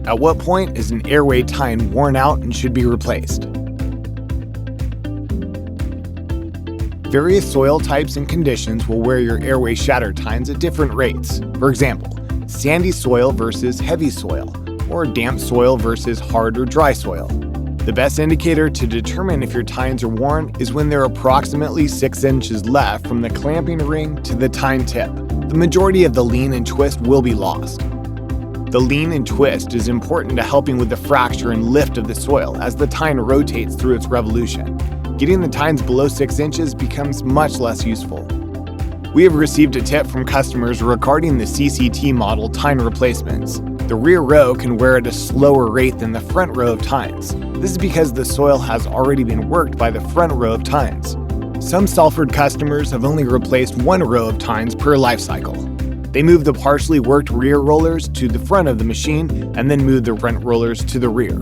At what point is an AerWay tine worn out and should be replaced? Various soil types and conditions will wear your AerWay shatter tines at different rates. For example, sandy soil versus heavy soil, or damp soil versus hard or dry soil. The best indicator to determine if your tines are worn is when they're approximately 6 inches left from the clamping ring to the tine tip. The majority of the lean and twist will be lost. The lean and twist is important to helping with the fracture and lift of the soil as the tine rotates through its revolution. Getting the tines below 6 inches becomes much less useful. We have received a tip from customers regarding the CCT model tine replacements. The rear row can wear at a slower rate than the front row of tines. This is because the soil has already been worked by the front row of tines. Some Salford customers have only replaced one row of tines per life cycle. They move the partially worked rear rollers to the front of the machine and then move the front rollers to the rear.